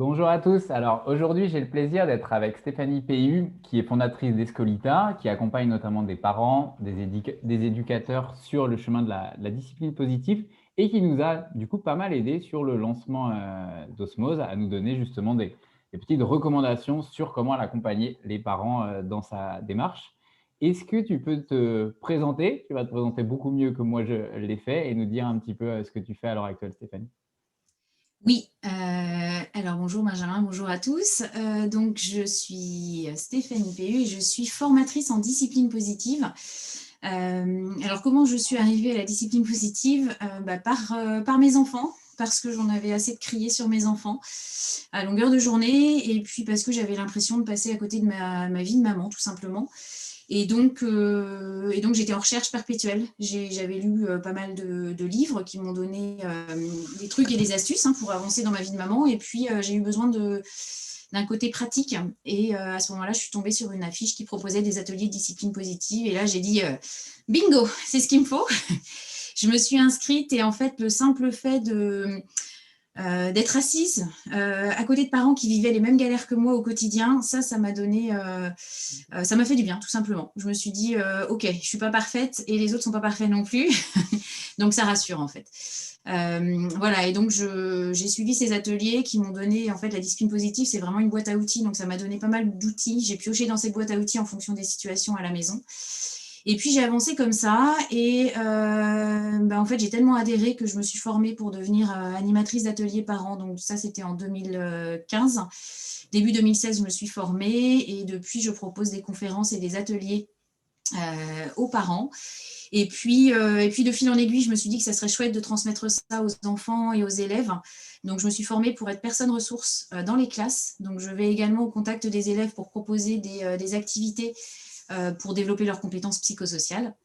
Bonjour à tous. Alors aujourd'hui, j'ai le plaisir d'être avec Stéphanie Péhu, qui est fondatrice d'Escolita, qui accompagne notamment des parents, des éducateurs sur le chemin de la discipline positive et qui nous a du coup pas mal aidé sur le lancement d'Osmose, à nous donner justement des petites recommandations sur comment accompagner les parents dans sa démarche. Est-ce que tu peux te présenter? Tu vas te présenter beaucoup mieux que moi je l'ai fait et nous dire un petit peu ce que tu fais à l'heure actuelle, Stéphanie. Oui, alors bonjour Benjamin, bonjour à tous. Donc je suis Stéphanie Péhu et je suis formatrice en discipline positive. Alors comment je suis arrivée à la discipline positive? Par mes enfants, parce que j'en avais assez de crier sur mes enfants à longueur de journée, et puis parce que j'avais l'impression de passer à côté de ma vie de maman, tout simplement. Et donc j'étais en recherche perpétuelle. J'avais lu pas mal de livres qui m'ont donné des trucs et des astuces pour avancer dans ma vie de maman. Et puis j'ai eu besoin d'un côté pratique. Et à ce moment-là, je suis tombée sur une affiche qui proposait des ateliers de discipline positive. Et là, j'ai dit bingo, c'est ce qu'il me faut. Je me suis inscrite et en fait, le simple fait d'être assise à côté de parents qui vivaient les mêmes galères que moi au quotidien, ça m'a donné, ça m'a fait du bien, tout simplement. Je me suis dit, ok, je suis pas parfaite et les autres sont pas parfaits non plus, donc ça rassure en fait. Voilà, et donc j'ai suivi ces ateliers qui m'ont donné, en fait, la discipline positive, c'est vraiment une boîte à outils, donc ça m'a donné pas mal d'outils. J'ai pioché dans cette boîte à outils en fonction des situations à la maison. Et puis j'ai avancé comme ça et en fait j'ai tellement adhéré que je me suis formée pour devenir animatrice d'ateliers parents. Donc ça c'était en 2015. Début 2016 je me suis formée et depuis je propose des conférences et des ateliers aux parents. Et puis de fil en aiguille je me suis dit que ça serait chouette de transmettre ça aux enfants et aux élèves. Donc je me suis formée pour être personne ressource dans les classes. Donc je vais également au contact des élèves pour proposer des activités pour développer leurs compétences psychosociales.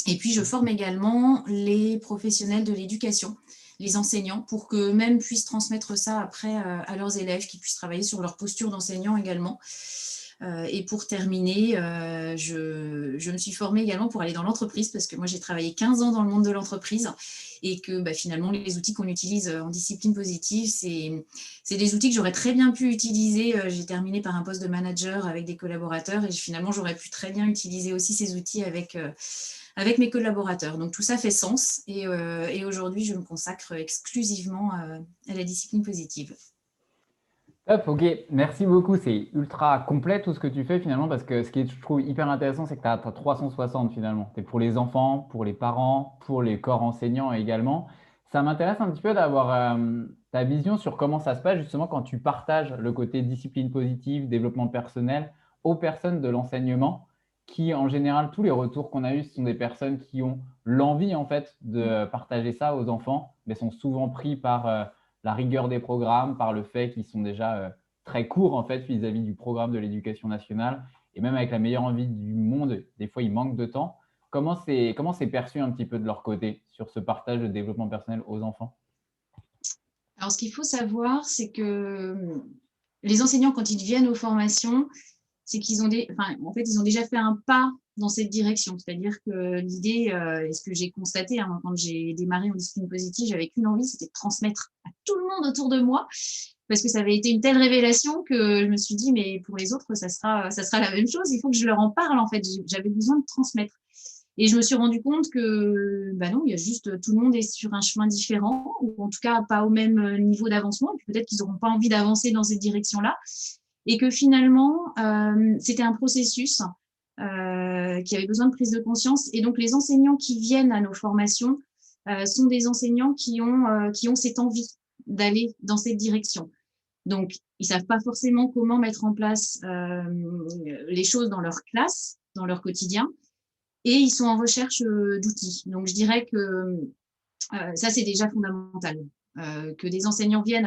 Et puis, je forme également les professionnels de l'éducation, les enseignants, pour qu'eux-mêmes puissent transmettre ça après à leurs élèves, qui puissent travailler sur leur posture d'enseignant également. Et pour terminer, je me suis formée également pour aller dans l'entreprise, parce que moi, j'ai travaillé 15 ans dans le monde de l'entreprise et que finalement, les outils qu'on utilise en discipline positive, c'est des outils que j'aurais très bien pu utiliser. J'ai terminé par un poste de manager avec des collaborateurs et finalement, j'aurais pu très bien utiliser aussi ces outils avec mes collaborateurs. Donc tout ça fait sens et aujourd'hui, je me consacre exclusivement à la discipline positive. Top, ok, merci beaucoup. C'est ultra complet tout ce que tu fais finalement parce que ce qui est, je trouve hyper intéressant, c'est que tu as 360 finalement. Tu es pour les enfants, pour les parents, pour les corps enseignants également. Ça m'intéresse un petit peu d'avoir ta vision sur comment ça se passe justement quand tu partages le côté discipline positive, développement personnel aux personnes de l'enseignement qui, en général, tous les retours qu'on a eus, ce sont des personnes qui ont l'envie en fait de partager ça aux enfants, mais sont souvent pris par la rigueur des programmes, par le fait qu'ils sont déjà très courts en fait vis-à-vis du programme de l'éducation nationale. Et même avec la meilleure envie du monde, des fois, il manque de temps. Comment c'est perçu un petit peu de leur côté sur ce partage de développement personnel aux enfants? Alors, ce qu'il faut savoir, c'est que les enseignants, quand ils viennent aux formations, c'est qu'ils ont en fait, ils ont déjà fait un pas dans cette direction. C'est-à-dire que l'idée, et ce que j'ai constaté quand j'ai démarré en discipline positive, j'avais qu'une envie, c'était de transmettre à tout le monde autour de moi, parce que ça avait été une telle révélation que je me suis dit, mais pour les autres, ça sera la même chose. Il faut que je leur en parle, en fait. J'avais besoin de transmettre. Et je me suis rendu compte que, non, il y a juste, tout le monde est sur un chemin différent, ou en tout cas pas au même niveau d'avancement. Et puis peut-être qu'ils n'auront pas envie d'avancer dans cette direction-là. Et que finalement, c'était un processus qui avait besoin de prise de conscience. Et donc, les enseignants qui viennent à nos formations sont des enseignants qui ont cette envie d'aller dans cette direction. Donc, ils savent pas forcément comment mettre en place les choses dans leur classe, dans leur quotidien, et ils sont en recherche d'outils. Donc, je dirais que ça, c'est déjà fondamental. Que des enseignants viennent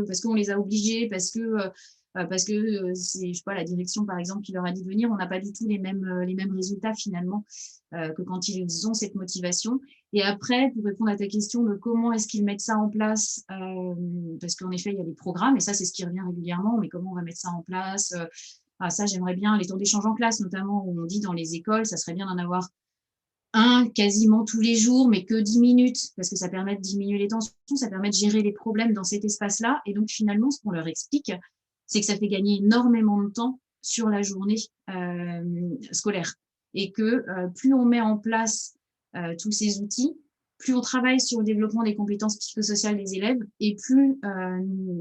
parce qu'on les a obligés, parce que c'est, je sais pas, la direction, par exemple, qui leur a dit de venir, on n'a pas du tout les mêmes résultats finalement que quand ils ont cette motivation. Et après, pour répondre à ta question de comment est-ce qu'ils mettent ça en place, parce qu'en effet, il y a des programmes, et ça, c'est ce qui revient régulièrement, mais comment on va mettre ça en place ça, j'aimerais bien, les tours d'échange en classe, notamment, où on dit dans les écoles, ça serait bien d'en avoir un quasiment tous les jours, mais que 10 minutes, parce que ça permet de diminuer les tensions, ça permet de gérer les problèmes dans cet espace-là. Et donc, finalement, ce qu'on leur explique, c'est que ça fait gagner énormément de temps sur la journée scolaire. Et que plus on met en place tous ces outils, plus on travaille sur le développement des compétences psychosociales des élèves, et plus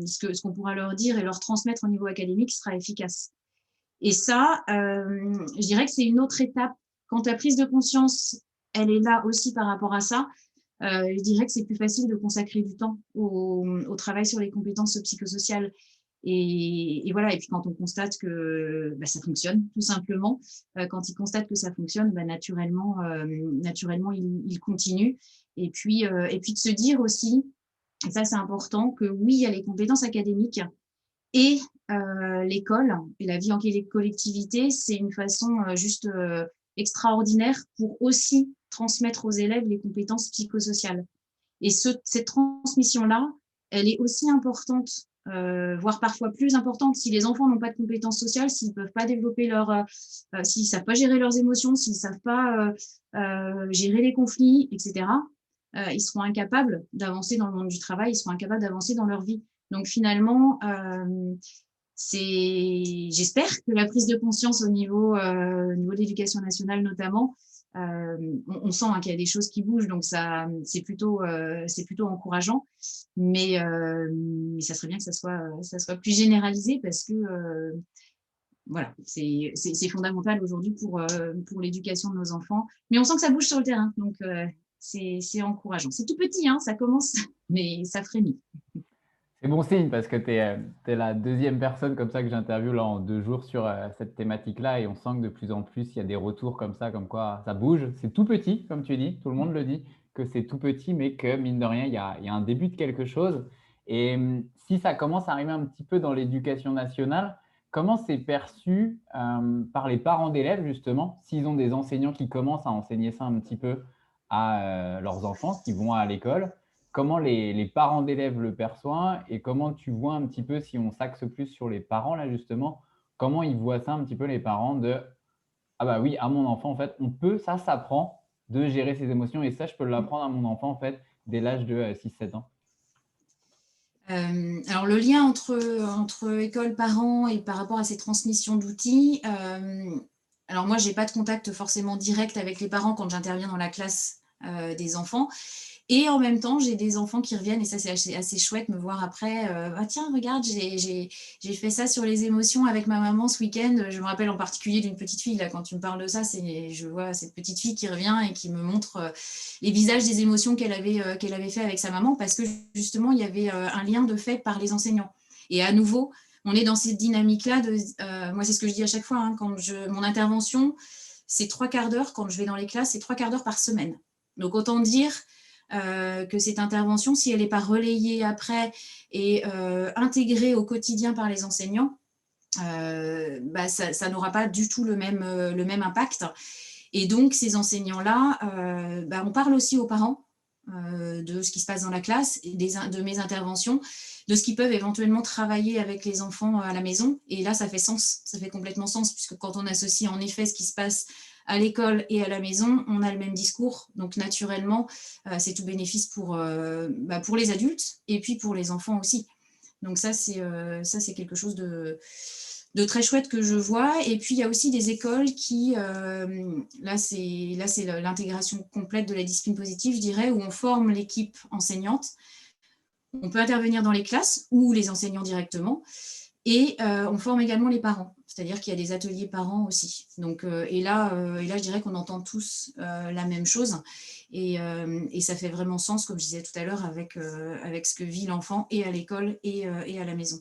ce qu'on pourra leur dire et leur transmettre au niveau académique sera efficace. Et ça, je dirais que c'est une autre étape. Quand la prise de conscience, elle est là aussi par rapport à ça, je dirais que c'est plus facile de consacrer du temps au travail sur les compétences psychosociales. Et voilà, et puis quand on constate que ça fonctionne, tout simplement, quand ils constatent que ça fonctionne, naturellement, ils continuent. Et puis de se dire aussi, et ça c'est important, que oui, il y a les compétences académiques, et l'école et la vie en collectivité, c'est une façon juste extraordinaire pour aussi transmettre aux élèves les compétences psychosociales. Et cette transmission-là, elle est aussi importante, voire parfois plus importante si les enfants n'ont pas de compétences sociales, s'ils ne peuvent pas développer s'ils ne savent pas gérer leurs émotions, s'ils ne savent pas gérer les conflits, etc. Ils seront incapables d'avancer dans le monde du travail, ils seront incapables d'avancer dans leur vie. Donc finalement, j'espère que la prise de conscience au niveau de l'éducation nationale notamment, on sent qu'il y a des choses qui bougent, donc c'est plutôt encourageant, mais ça serait bien que ça soit plus généralisé, parce que voilà, c'est fondamental aujourd'hui pour l'éducation de nos enfants. Mais on sent que ça bouge sur le terrain, donc c'est encourageant. C'est tout petit, hein, ça commence, mais ça frémit. C'est bon signe parce que tu es la deuxième personne comme ça que j'interviewe là en 2 jours sur cette thématique-là, et on sent que de plus en plus il y a des retours comme ça, comme quoi ça bouge. C'est tout petit, comme tu dis, tout le monde le dit, que c'est tout petit, mais que mine de rien, il y a un début de quelque chose. Et si ça commence à arriver un petit peu dans l'éducation nationale, comment c'est perçu par les parents d'élèves justement, s'ils ont des enseignants qui commencent à enseigner ça un petit peu à leurs enfants qui vont à l'école? Comment les parents d'élèves le perçoivent, et comment tu vois un petit peu, si on s'axe plus sur les parents là justement, comment ils voient ça un petit peu les parents de ah bah oui, à mon enfant en fait, on peut, ça s'apprend de gérer ses émotions, et ça je peux l'apprendre à mon enfant en fait dès l'âge de 6-7 ans. Alors le lien entre école, parents et par rapport à ces transmissions d'outils, alors moi j'ai pas de contact forcément direct avec les parents quand j'interviens dans la classe des enfants. Et en même temps, j'ai des enfants qui reviennent, et ça, c'est assez chouette, me voir après. Ah tiens, regarde, j'ai fait ça sur les émotions avec ma maman ce week-end. Je me rappelle en particulier d'une petite fille, là, quand tu me parles de ça, je vois cette petite fille qui revient et qui me montre les visages des émotions qu'elle avait fait avec sa maman, parce que justement, il y avait un lien de fait par les enseignants. Et à nouveau, on est dans cette dynamique-là. Moi, c'est ce que je dis à chaque fois, hein, mon intervention, c'est 3/4 d'heure. Quand je vais dans les classes, c'est 3/4 d'heure par semaine. Donc, autant dire que cette intervention, si elle n'est pas relayée après et intégrée au quotidien par les enseignants, ça n'aura pas du tout le même impact. Et donc, ces enseignants-là, on parle aussi aux parents de ce qui se passe dans la classe, et de mes interventions, de ce qu'ils peuvent éventuellement travailler avec les enfants à la maison. Et là, ça fait sens, ça fait complètement sens, puisque quand on associe en effet ce qui se passe à l'école et à la maison, on a le même discours. Donc, naturellement, c'est tout bénéfice pour les adultes et puis pour les enfants aussi. Donc, ça, c'est quelque chose de très chouette que je vois. Et puis, il y a aussi des écoles qui, là, c'est l'intégration complète de la discipline positive, je dirais, où on forme l'équipe enseignante. On peut intervenir dans les classes ou les enseignants directement. Et on forme également les parents, c'est-à-dire qu'il y a des ateliers parents aussi. Donc, et là, je dirais qu'on entend tous la même chose. Et ça fait vraiment sens, comme je disais tout à l'heure, avec ce que vit l'enfant, et à l'école et à la maison.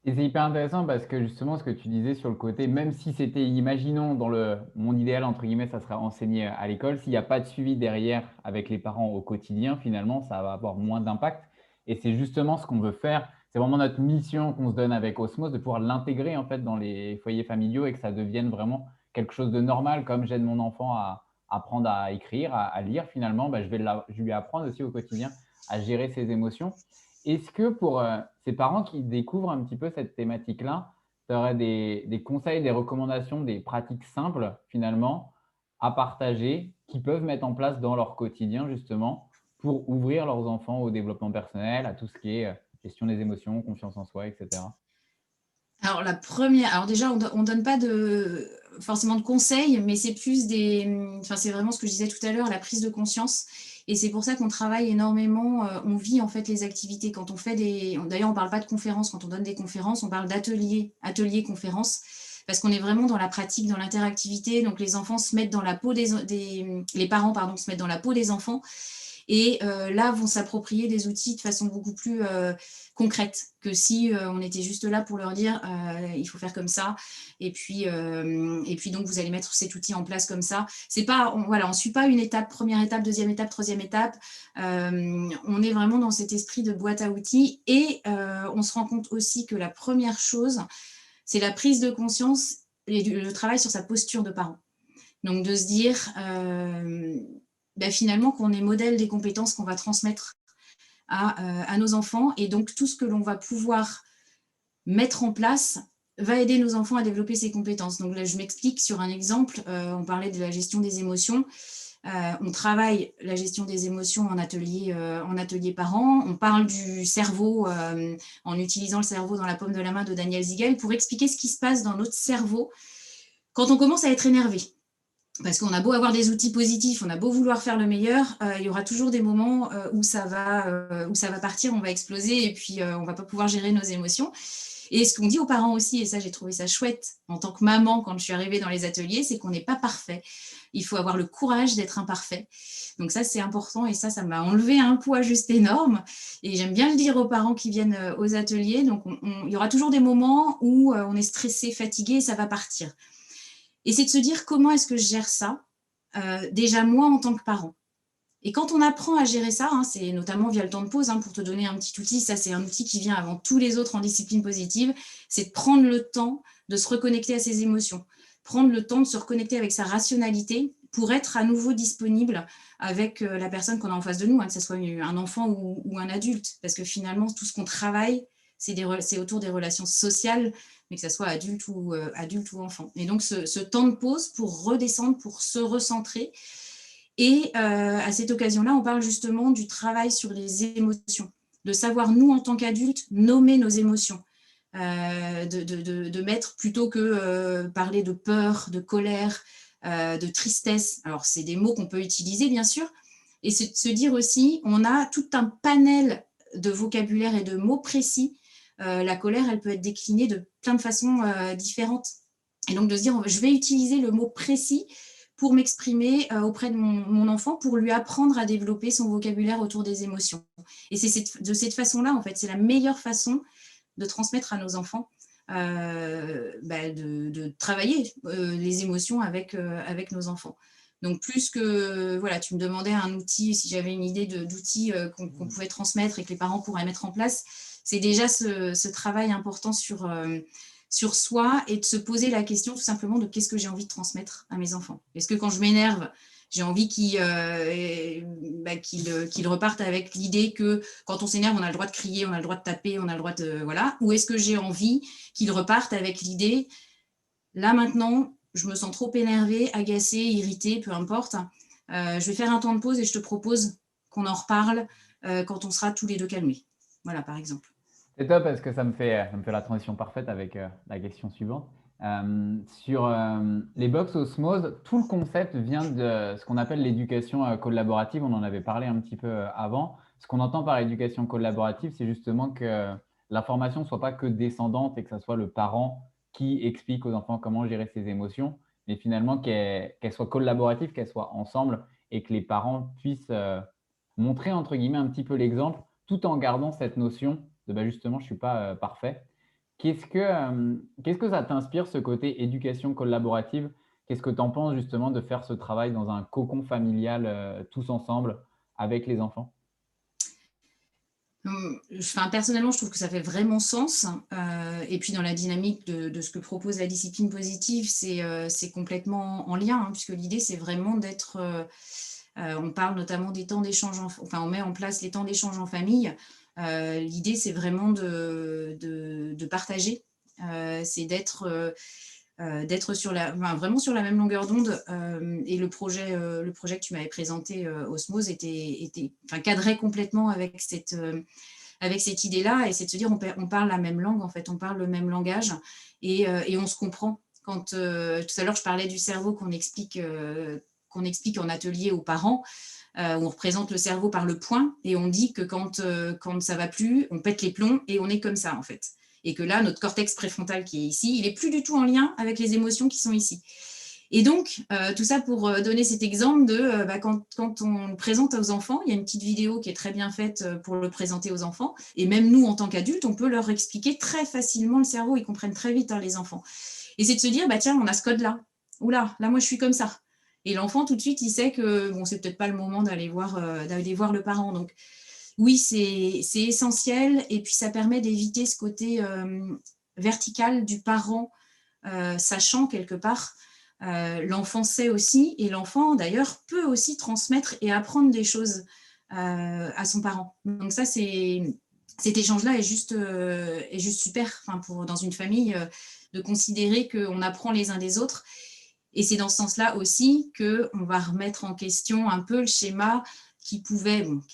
Et c'est hyper intéressant parce que justement, ce que tu disais sur le côté, même si c'était, imaginons, dans le monde idéal, entre guillemets, ça serait enseigné à l'école, s'il n'y a pas de suivi derrière avec les parents au quotidien, finalement, ça va avoir moins d'impact. Et c'est justement ce qu'on veut faire. C'est vraiment notre mission qu'on se donne avec Osmose, de pouvoir l'intégrer en fait dans les foyers familiaux, et que ça devienne vraiment quelque chose de normal. Comme j'aide mon enfant à apprendre à écrire, à lire, finalement, bah, je lui apprendre aussi au quotidien à gérer ses émotions. Est-ce que pour ces parents qui découvrent un petit peu cette thématique-là, tu aurais des conseils, des recommandations, des pratiques simples finalement à partager, qu'ils peuvent mettre en place dans leur quotidien justement pour ouvrir leurs enfants au développement personnel, à tout ce qui est gestion des émotions, confiance en soi, etc. Alors la première, alors déjà on donne pas forcément de conseils, mais c'est plus enfin c'est vraiment ce que je disais tout à l'heure, la prise de conscience. Et c'est pour ça qu'on travaille énormément. On vit en fait les activités quand on fait D'ailleurs on parle pas de conférences quand on donne des conférences, on parle ateliers conférences, parce qu'on est vraiment dans la pratique, dans l'interactivité. Donc les enfants se mettent dans la peau les parents pardon se mettent dans la peau des enfants et là vont s'approprier des outils de façon beaucoup plus concrète que si on était juste là pour leur dire il faut faire comme ça et puis donc vous allez mettre cet outil en place comme ça. C'est pas voilà, on suit pas une étape, première étape, deuxième étape, troisième étape. On est vraiment dans cet esprit de boîte à outils et on se rend compte aussi que la première chose, c'est la prise de conscience et le travail sur sa posture de parent. Donc de se dire finalement qu'on est modèle des compétences qu'on va transmettre à nos enfants. Et donc tout ce que l'on va pouvoir mettre en place va aider nos enfants à développer ces compétences. Donc là, je m'explique sur un exemple. On parlait de la gestion des émotions. On travaille la gestion des émotions en atelier parent. On parle du cerveau en utilisant le cerveau dans la paume de la main de Daniel Ziegel pour expliquer ce qui se passe dans notre cerveau quand on commence à être énervé. Parce qu'on a beau avoir des outils positifs, on a beau vouloir faire le meilleur, il y aura toujours des moments où ça va partir, on va exploser et puis on ne va pas pouvoir gérer nos émotions. Et ce qu'on dit aux parents aussi, et ça j'ai trouvé ça chouette en tant que maman quand je suis arrivée dans les ateliers, c'est qu'on n'est pas parfait. Il faut avoir le courage d'être imparfait. Donc ça c'est important et ça m'a enlevé un poids juste énorme. Et j'aime bien le dire aux parents qui viennent aux ateliers. Donc il y aura toujours des moments où on est stressé, fatigué et ça va partir. Et c'est de se dire comment est-ce que je gère ça, déjà moi en tant que parent. Et quand on apprend à gérer ça, c'est notamment via le temps de pause, pour te donner un petit outil, ça c'est un outil qui vient avant tous les autres en discipline positive, c'est de prendre le temps de se reconnecter à ses émotions, prendre le temps de se reconnecter avec sa rationalité pour être à nouveau disponible avec la personne qu'on a en face de nous, que ce soit un enfant ou un adulte, parce que finalement tout ce qu'on travaille, c'est autour des relations sociales, mais que ce soit adulte ou enfant. Et donc ce temps de pause pour redescendre, pour se recentrer. Et à cette occasion-là, on parle justement du travail sur les émotions, de savoir, nous, en tant qu'adultes, nommer nos émotions, de mettre, plutôt que parler de peur, de colère, de tristesse. Alors, c'est des mots qu'on peut utiliser, bien sûr, et c'est de se dire aussi, on a tout un panel de vocabulaire et de mots précis. La colère, elle peut être déclinée de plein de façons différentes. Et donc, de se dire, je vais utiliser le mot précis pour m'exprimer auprès de mon enfant, pour lui apprendre à développer son vocabulaire autour des émotions. Et c'est de cette façon-là, en fait, c'est la meilleure façon de transmettre à nos enfants, de travailler les émotions avec nos enfants. Donc, plus que, voilà, tu me demandais un outil, si j'avais une idée d'outils qu'on pouvait transmettre et que les parents pourraient mettre en place, c'est déjà ce travail important sur soi et de se poser la question tout simplement de qu'est-ce que j'ai envie de transmettre à mes enfants. Est-ce que quand je m'énerve, j'ai envie qu'ils repartent avec l'idée que quand on s'énerve, on a le droit de crier, on a le droit de taper, on a le droit de... Voilà. Ou est-ce que j'ai envie qu'ils repartent avec l'idée, là maintenant, je me sens trop énervée, agacée, irritée, peu importe. Je vais faire un temps de pause et je te propose qu'on en reparle quand on sera tous les deux calmés. Voilà, par exemple. C'est top parce que ça me fait la transition parfaite avec la question suivante. Sur les box osmose, tout le concept vient de ce qu'on appelle l'éducation collaborative. On en avait parlé un petit peu avant. Ce qu'on entend par éducation collaborative, c'est justement que l'information ne soit pas que descendante et que ce soit le parent qui explique aux enfants comment gérer ses émotions, mais finalement qu'elle soit collaborative, qu'elle soit ensemble et que les parents puissent montrer entre guillemets un petit peu l'exemple tout en gardant cette notion de justement, je ne suis pas parfait. Qu'est-ce que ça t'inspire, ce côté éducation collaborative? Qu'est-ce que tu en penses justement de faire ce travail dans un cocon familial tous ensemble avec les enfants? Personnellement, je trouve que ça fait vraiment sens. Et puis, dans la dynamique de ce que propose la discipline positive, c'est complètement en lien, puisque l'idée, c'est vraiment d'être... on parle notamment des temps d'échange, on met en place les temps d'échange en famille. L'idée, c'est vraiment de partager. C'est d'être d'être vraiment sur la même longueur d'onde. Et le projet que tu m'avais présenté, Osmose, cadrait complètement avec cette idée-là, et c'est de se dire on parle la même langue, en fait, on parle le même langage, et on se comprend. Quand tout à l'heure je parlais du cerveau qu'on explique en atelier aux parents, où on représente le cerveau par le point, et on dit que quand ça va plus, on pète les plombs et on est comme ça, en fait. Et que là, notre cortex préfrontal qui est ici, il n'est plus du tout en lien avec les émotions qui sont ici. Et donc, tout ça pour donner cet exemple de quand on le présente aux enfants, il y a une petite vidéo qui est très bien faite pour le présenter aux enfants. Et même nous, en tant qu'adultes, on peut leur expliquer très facilement le cerveau. Ils comprennent très vite, les enfants. Et c'est de se dire, tiens, on a ce code-là. Oula, là, moi, je suis comme ça. Et l'enfant, tout de suite, il sait que c'est peut-être pas le moment d'aller voir le parent. Donc, oui, c'est essentiel. Et puis, ça permet d'éviter ce côté vertical du parent, sachant quelque part. L'enfant sait aussi, et l'enfant, d'ailleurs, peut aussi transmettre et apprendre des choses à son parent. Donc ça, cet échange-là est juste super, dans une famille, de considérer qu'on apprend les uns des autres. Et c'est dans ce sens-là aussi qu'on va remettre en question un peu le schéma qui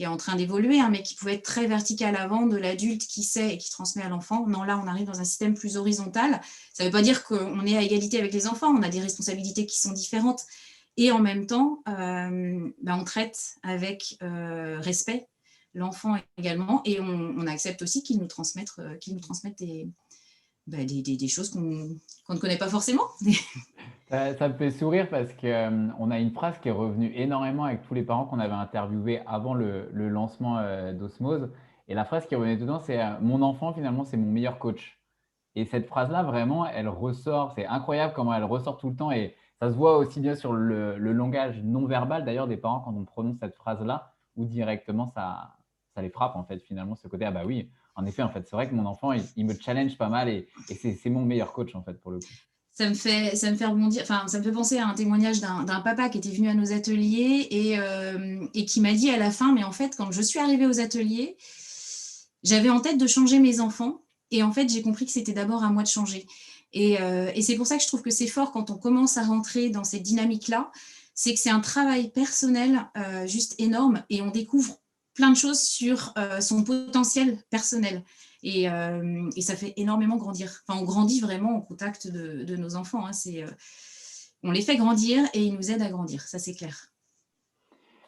est en train d'évoluer, mais qui pouvait être très vertical avant, de l'adulte qui sait et qui transmet à l'enfant. Non, là, on arrive dans un système plus horizontal. Ça ne veut pas dire qu'on est à égalité avec les enfants, on a des responsabilités qui sont différentes. Et en même temps, on traite avec respect l'enfant également, et on accepte aussi qu'il nous transmette des choses qu'on ne connaît pas forcément. Ça me fait sourire parce qu'on a une phrase qui est revenue énormément avec tous les parents qu'on avait interviewés avant le lancement d'Osmose. Et la phrase qui revenait dedans, c'est mon enfant, finalement, c'est mon meilleur coach. Et cette phrase-là, vraiment, elle ressort. C'est incroyable comment elle ressort tout le temps. Et ça se voit aussi bien sur le langage non verbal, d'ailleurs, des parents quand on prononce cette phrase-là, ou directement, ça les frappe, en fait, finalement, ce côté. Ah bah oui, en effet, en fait, c'est vrai que mon enfant, il me challenge pas mal et c'est mon meilleur coach, en fait, pour le coup. Ça me fait rebondir, ça me fait penser à un témoignage d'un papa qui était venu à nos ateliers et qui m'a dit à la fin, mais en fait, quand je suis arrivée aux ateliers, j'avais en tête de changer mes enfants, et en fait, j'ai compris que c'était d'abord à moi de changer. Et c'est pour ça que je trouve que c'est fort quand on commence à rentrer dans cette dynamique-là, c'est que c'est un travail personnel juste énorme, et on découvre plein de choses sur son potentiel personnel. Et ça fait énormément grandir. On grandit vraiment au contact de nos enfants. On les fait grandir et ils nous aident à grandir, ça c'est clair.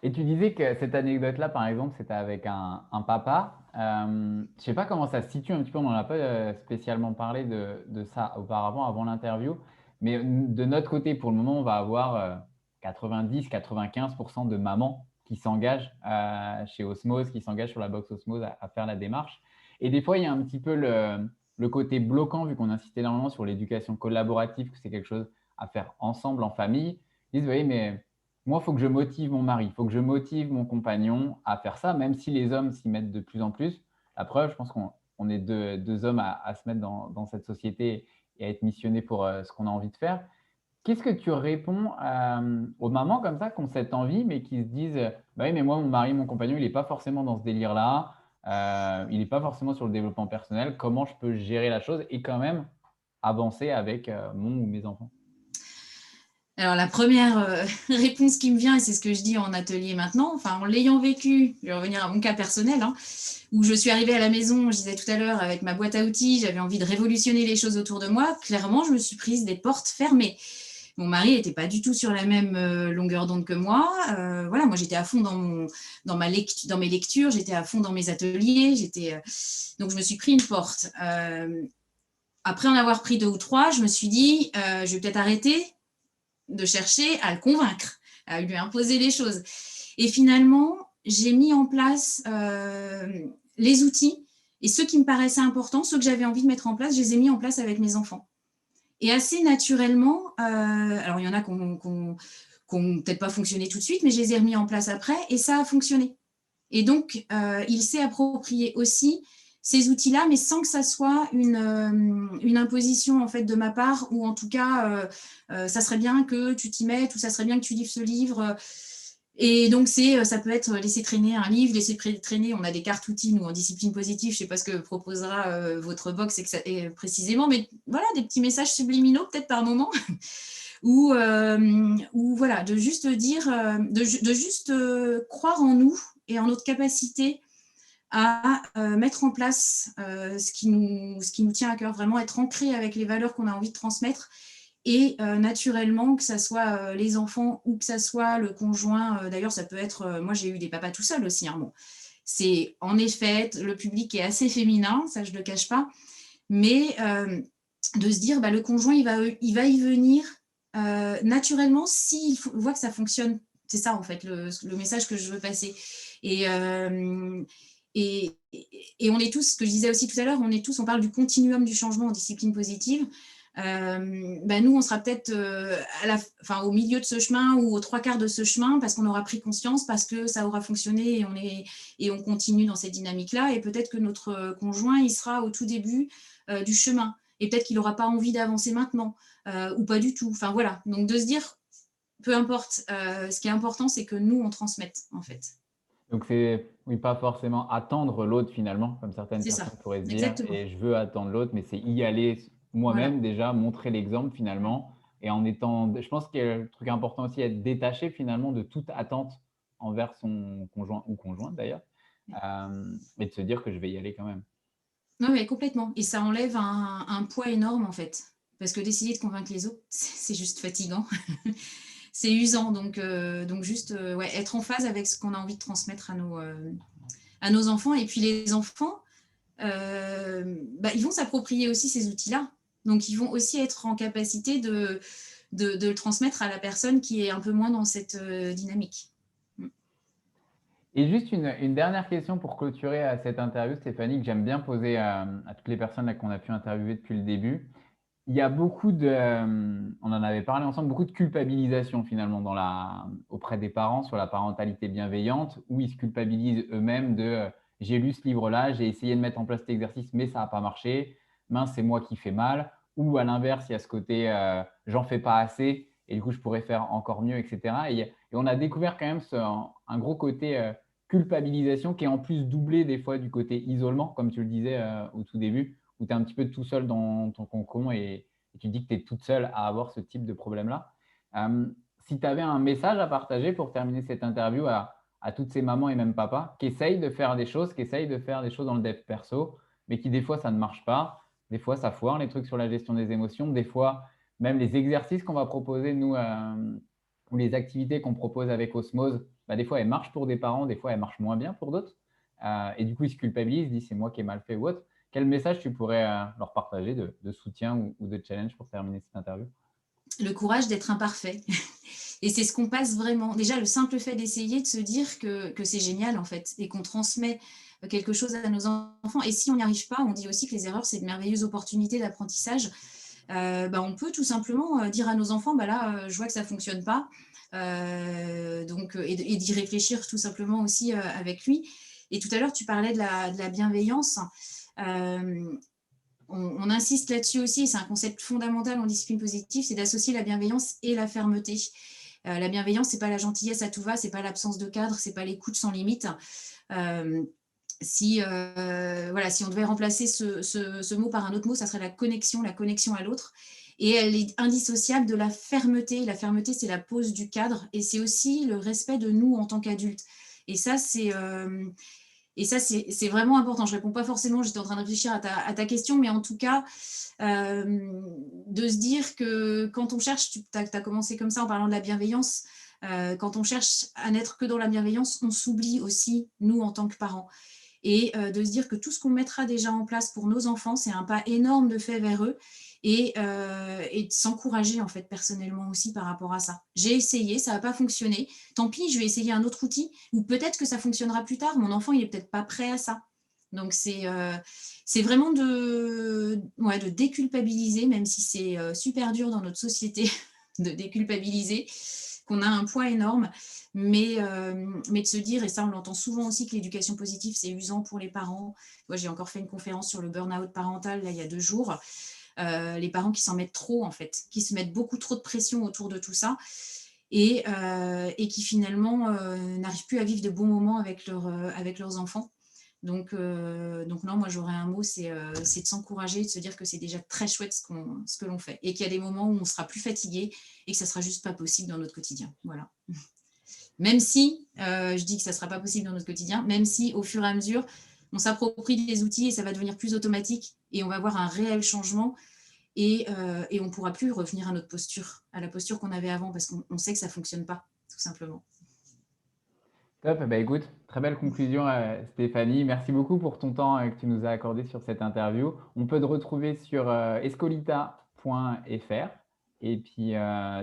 Et tu disais que cette anecdote-là, par exemple, c'était avec un papa. Je ne sais pas comment ça se situe un petit peu, on n'en a pas spécialement parlé de ça auparavant, avant l'interview. Mais de notre côté, pour le moment, on va avoir 90-95% de mamans qui s'engagent chez Osmose, qui s'engagent sur la box Osmose à faire la démarche. Et des fois, il y a un petit peu le côté bloquant, vu qu'on insiste énormément sur l'éducation collaborative, que c'est quelque chose à faire ensemble, en famille. Ils disent, vous voyez, mais moi, il faut que je motive mon mari, il faut que je motive mon compagnon à faire ça, même si les hommes s'y mettent de plus en plus. La preuve, je pense qu'on est deux hommes à se mettre dans cette société et à être missionnés pour ce qu'on a envie de faire. Qu'est-ce que tu réponds aux mamans comme ça qui ont cette envie, mais qui se disent bah oui, mais moi, mon mari, mon compagnon, il n'est pas forcément dans ce délire-là, il n'est pas forcément sur le développement personnel. Comment je peux gérer la chose et quand même avancer avec mon ou mes enfants? Alors, la première réponse qui me vient, et c'est ce que je dis en atelier maintenant, en l'ayant vécu, je vais revenir à mon cas personnel, où je suis arrivée à la maison, je disais tout à l'heure, avec ma boîte à outils, j'avais envie de révolutionner les choses autour de moi. Clairement, je me suis prise des portes fermées. Mon mari n'était pas du tout sur la même longueur d'onde que moi. Voilà, moi, j'étais à fond dans mes lectures, j'étais à fond dans mes ateliers, donc je me suis pris une porte. Après en avoir pris deux ou trois, je me suis dit, je vais peut-être arrêter de chercher à le convaincre, à lui imposer les choses. Et finalement, j'ai mis en place les outils, et ceux qui me paraissaient importants, ceux que j'avais envie de mettre en place, je les ai mis en place avec mes enfants. Et assez naturellement, alors il y en a qui n'ont peut-être pas fonctionné tout de suite, mais je les ai remis en place après, et ça a fonctionné. Et donc, il s'est approprié aussi ces outils-là, mais sans que ça soit une imposition en fait de ma part, ou en tout cas, ça serait bien que tu t'y mettes, ou ça serait bien que tu livres ce livre. Et donc, ça peut être laisser traîner un livre, laisser traîner, on a des cartes outils, nous, en discipline positive, je ne sais pas ce que proposera votre box précisément, mais voilà, des petits messages subliminaux, peut-être par moment, ou voilà, de juste dire, de juste croire en nous et en notre capacité à mettre en place ce qui nous tient à cœur, vraiment être ancré avec les valeurs qu'on a envie de transmettre. Et naturellement, que ça soit les enfants ou que ça soit le conjoint, d'ailleurs, ça peut être, moi j'ai eu des papas tout seuls aussi. Hein, bon. C'est en effet, le public est assez féminin, ça je ne le cache pas, mais de se dire, le conjoint, il va y venir naturellement s'il voit que ça fonctionne. C'est ça en fait le message que je veux passer. Et, et on est tous, ce que je disais aussi tout à l'heure, on parle du continuum du changement en discipline positive. Nous, on sera peut-être au milieu de ce chemin ou aux trois quarts de ce chemin parce qu'on aura pris conscience, parce que ça aura fonctionné et on continue dans cette dynamique-là. Et peut-être que notre conjoint, il sera au tout début du chemin. Et peut-être qu'il n'aura pas envie d'avancer maintenant ou pas du tout. Enfin, voilà. Donc, de se dire, peu importe, ce qui est important, c'est que nous, on transmette, en fait. Donc c'est, oui, pas forcément attendre l'autre finalement, comme certaines C'est ça, personnes pourraient se dire, exactement. et je veux attendre l'autre, mais c'est y aller Voilà. moi-même déjà, montrer l'exemple finalement, et en étant, je pense que le truc important aussi, être détaché finalement de toute attente envers son conjoint ou conjointe d'ailleurs, et de se dire que je vais y aller quand même. Non, mais complètement. Et ça enlève un poids énorme, en fait. Parce que d'essayer de convaincre les autres, c'est juste fatigant. C'est usant. Donc juste ouais, être en phase avec ce qu'on a envie de transmettre à nos enfants. Et puis les enfants, ils vont s'approprier aussi ces outils-là. Donc ils vont aussi être en capacité de le transmettre à la personne qui est un peu moins dans cette dynamique. Et juste une dernière question pour clôturer cette interview, Stéphanie, que j'aime bien poser à toutes les personnes là qu'on a pu interviewer depuis le début. Il y a beaucoup de, on en avait parlé ensemble, beaucoup de culpabilisation finalement auprès des parents sur la parentalité bienveillante, où ils se culpabilisent eux-mêmes de j'ai lu ce livre-là, j'ai essayé de mettre en place cet exercice, mais ça n'a pas marché, mince, c'est moi qui fais mal. Ou à l'inverse, il y a ce côté j'en fais pas assez et du coup je pourrais faire encore mieux, etc. Et on a découvert quand même un gros côté culpabilisation qui est en plus doublé des fois du côté isolement, comme tu le disais au tout début où tu es un petit peu tout seul dans ton cocon et tu dis que tu es toute seule à avoir ce type de problème-là. Si tu avais un message à partager pour terminer cette interview à toutes ces mamans et même papas qui essayent de faire des choses, qui essayent de faire des choses dans le dev perso, mais qui des fois ça ne marche pas, des fois ça foire les trucs sur la gestion des émotions, des fois même les exercices qu'on va proposer nous ou les activités qu'on propose avec Osmose, des fois elles marchent pour des parents, des fois elles marchent moins bien pour d'autres. Et du coup ils se culpabilisent, ils disent c'est moi qui ai mal fait ou autre. Quel message tu pourrais leur partager de soutien ou de challenge pour terminer cette interview? Le courage d'être imparfait. Et c'est ce qu'on passe vraiment. Déjà, le simple fait d'essayer de se dire que c'est génial, en fait, et qu'on transmet quelque chose à nos enfants. Et si on n'y arrive pas, on dit aussi que les erreurs, c'est de merveilleuses opportunités d'apprentissage. On peut tout simplement dire à nos enfants, là, je vois que ça ne fonctionne pas. Et d'y réfléchir tout simplement aussi avec lui. Et tout à l'heure, tu parlais de la bienveillance. On insiste là-dessus aussi, c'est un concept fondamental en discipline positive, c'est d'associer la bienveillance et la fermeté. La bienveillance, c'est pas la gentillesse à tout va, c'est pas l'absence de cadre, c'est pas l'écoute sans limite. Si on devait remplacer ce mot par un autre mot, ça serait la connexion à l'autre. Et elle est indissociable de la fermeté. La fermeté, c'est la pose du cadre et c'est aussi le respect de nous en tant qu'adultes. Et ça, c'est vraiment important. Je ne réponds pas forcément, j'étais en train de réfléchir à ta question, mais en tout cas, de se dire que quand on cherche, tu as commencé comme ça en parlant de la bienveillance, quand on cherche à n'être que dans la bienveillance, on s'oublie aussi, nous, en tant que parents. Et de se dire que tout ce qu'on mettra déjà en place pour nos enfants, c'est un pas énorme de fait vers eux et de s'encourager en fait personnellement aussi par rapport à ça. J'ai essayé, ça n'a pas fonctionné. Tant pis, je vais essayer un autre outil ou peut-être que ça fonctionnera plus tard. Mon enfant, il est peut-être pas prêt à ça. Donc c'est vraiment de déculpabiliser, même si c'est super dur dans notre société de déculpabiliser, qu'on a un poids énorme, mais de se dire, et ça on l'entend souvent aussi, que l'éducation positive c'est usant pour les parents. Moi j'ai encore fait une conférence sur le burn-out parental là, il y a 2 jours. Les parents qui s'en mettent trop en fait, qui se mettent beaucoup trop de pression autour de tout ça. et qui finalement n'arrivent plus à vivre de bons moments avec leurs enfants. Donc non, moi j'aurais un mot, c'est de s'encourager, de se dire que c'est déjà très chouette ce que l'on fait et qu'il y a des moments où on sera plus fatigué et que ça sera juste pas possible dans notre quotidien. Voilà. Même si, je dis que ça sera pas possible dans notre quotidien, même si au fur et à mesure, on s'approprie les outils et ça va devenir plus automatique et on va avoir un réel changement et on pourra plus revenir à notre posture, à la posture qu'on avait avant parce qu'on sait que ça fonctionne pas, tout simplement. Top, bah écoute, très belle conclusion, Stéphanie. Merci beaucoup pour ton temps que tu nous as accordé sur cette interview. On peut te retrouver sur escolita.fr. Et puis,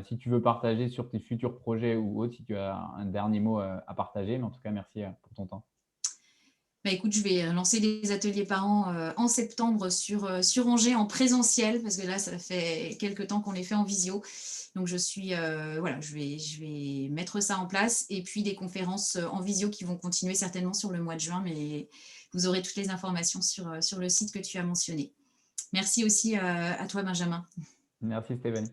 si tu veux partager sur tes futurs projets ou autres, si tu as un dernier mot à partager, mais en tout cas, merci pour ton temps. Bah, écoute, je vais lancer les ateliers parents en septembre sur Angers en présentiel, parce que là, ça fait quelques temps qu'on les fait en visio. Donc, voilà, je vais mettre ça en place. Et puis, des conférences en visio qui vont continuer certainement sur le mois de juin, mais vous aurez toutes les informations sur le site que tu as mentionné. Merci aussi à toi, Benjamin. Merci, Stéphanie.